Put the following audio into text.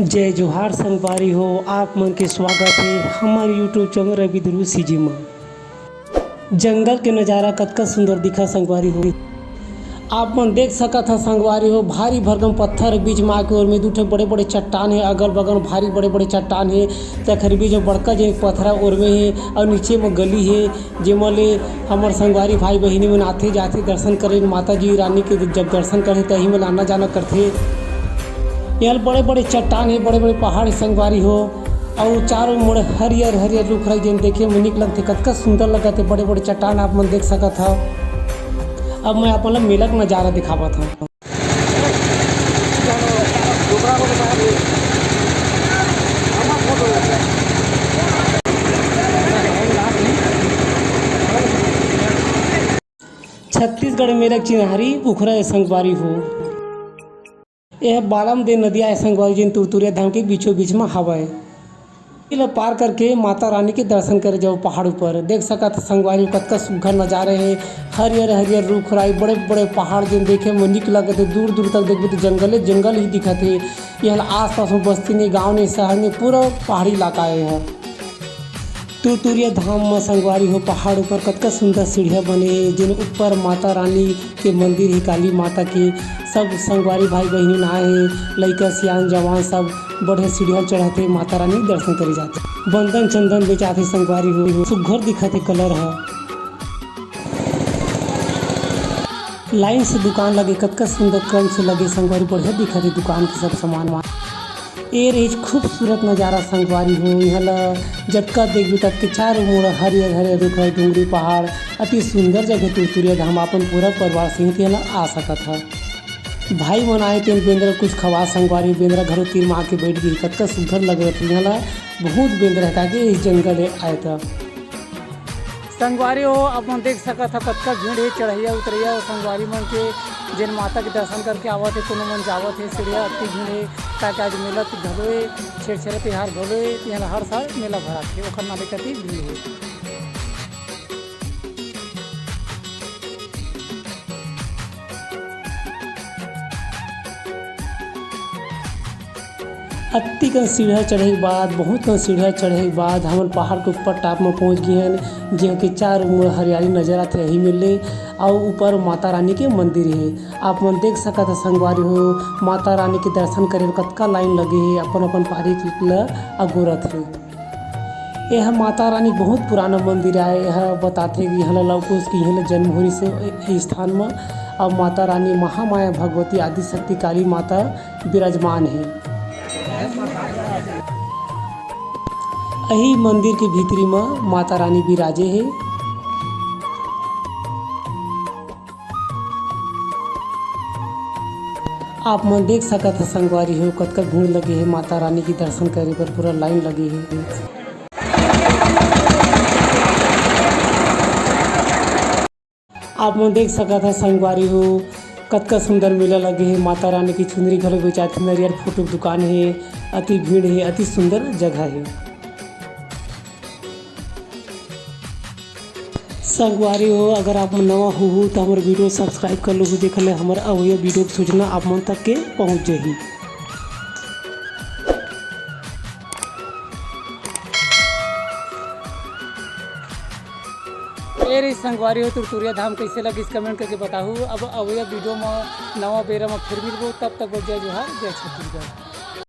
जय जोहार संगवारी हो। आप मन के स्वागत है हमारे यूट्यूब चैनल रवि ध्रुव सीजी में। जंगल के नज़ारा कतका सुंदर दिखा संगवारी हो। आप मन देख सकत है संगवारी हो, भारी भरकम पत्थर बीच में आके और में दूठे बड़े बड़े चट्टान है। अगल बगल भारी बड़े बड़े चट्टान है। तखर बीच में बड़का जो पत्थर और में है और नीचे में गली है जेमा ले हमार संगवारी भाई बहिनी मन आते जाते दर्शन करे। माता जी रानी के जब दर्शन करे तही में आना जाना करते। यहाँ बड़े बड़े चट्टान है, बड़े बड़े पहाड़ है संगवारी हो। और चारों मोड़ हरियर हरियर रुख रही जन देखे में निक लगते, कतका सुंदर लगते। बड़े बड़े चट्टान आप मन देख सकत हो। अब मैं आप मतलब मेला का नज़ारा दिखावत हूँ। छत्तीसगढ़ मेला चिन्हारी उखरा संगवारी हो। यह बालम दे नदिया है संगवारी जिन तुरतुरिया धाम के बीचों बीच में हवा है। इला पार करके माता रानी के दर्शन करे जाओ पहाड़ ऊपर। देख सकत संगवारी कतका सुघर नज़ारे हैं। हरियर हरियर रुख राई बड़े बड़े पहाड़ जिन देखे में निक लगते। दूर दूर तक देखते तो जंगल जंगल ही दिखते। यहाँ आस पास में बस्ती नहीं, गाँव नहीं, शहर नहीं, पूरा पहाड़ी इलाका है। यहाँ तुरतुरिया धाम में संगवारी हो पहाड़ ऊपर कतका सुंदर सीढ़ियाँ बने जिन ऊपर माता रानी के मंदिर है, काली माता की। सब संगवारी भाई बहनी नहाए हैं, लड़का सियान जवान सब बढ़े सीढ़ियाँ चढ़ाते माता रानी दर्शन करे जाते। बंधन चंदन बेचाते संगवारी हो, सुघर दिखाते कलर है। लाइन से दुकान लगे, कतका सुंदर क्रम से लगे संगवारी, बढ़िया दिखाते दुकान के सब सामान। ए रेज खूबसूरत नज़ारा संगवारी हो। यहाँ जटका देखबी तक के चारों मोड़ हरियर हरियर रुख रही डूंगरी पहाड़। अति सुंदर जगह तुरतुरिया धाम अपन पूरा परिवार सहित यहाँ आ सकत है। भाई मन आए तेन बेंद्रा कुछ खवा संगवारी। बेंद्रा घरों तीर में आके बैठ गई, कतका सुघर लग रहा था। यहाँ बहुत बेंद्रा है ताकि इस जंगल आए था संगवारी हो। अपन देख सकत है कतका भीड़ है, चढ़ैया उतरैया और संगवारी मन के जिन माता के दर्शन करके आवत है। कोनो मन जावत है, सीढ़िया अति भीड़ है ताकि आज मेला घलो छेड़छेड़ा तिहार घलो यहाँ हर साल मेला भराते ओखर नाले कति भीड़ है। अति कन सीढ़िया चढ़े के बाद, बहुत कन सीढ़िया चढ़े के बाद हम पहाड़ के ऊपर टॉप में पहुंच गए हैं। जो कि चार हरियाली नजर आते यही मिले। और ऊपर माता रानी के मंदिर है। आप मन देख सकते हैं संगवारी हो, माता रानी के दर्शन करे कतका लाइन लगे है। अपन अपन पारी अगोरत है। यह माता रानी बहुत पुराना मंदिर है। यह बताते कि यहाँ लौकुश की यहाँ जन्म हुई से स्थान में। अब माता रानी महामाया भगवती आदिशक्ति काली माता विराजमान है। यही मंदिर के भीतरी में माता रानी विराजे है। आप मन देख सकते हैं संगवारी हो कतका भीड़ लगे है। माता रानी की दर्शन करे पर पूरा लाइन लगी है। आप मन देख सकते हैं संगवारी हो कतका सुंदर मेला लगे है। माता रानी की चुनरी घलो बेचाथे, नरियर फोटो की दुकान है। अति भीड़ है, अति सुंदर जगह है संगवारी हो। अगर आप नवा हो तो हमारे वीडियो सब्सक्राइब कर लो, देख ले हमारे अवय वीडियो की सूचना आप मन तक के पहुँच जाही। ए संगवारी हो तुरतुरिया धाम कैसे लगी इस कमेंट करके बताओ। अब अवय वीडियो में नवा बेरा में फिर मिलबो, तब तक जय जोहार, जय छत्तीसगढ़।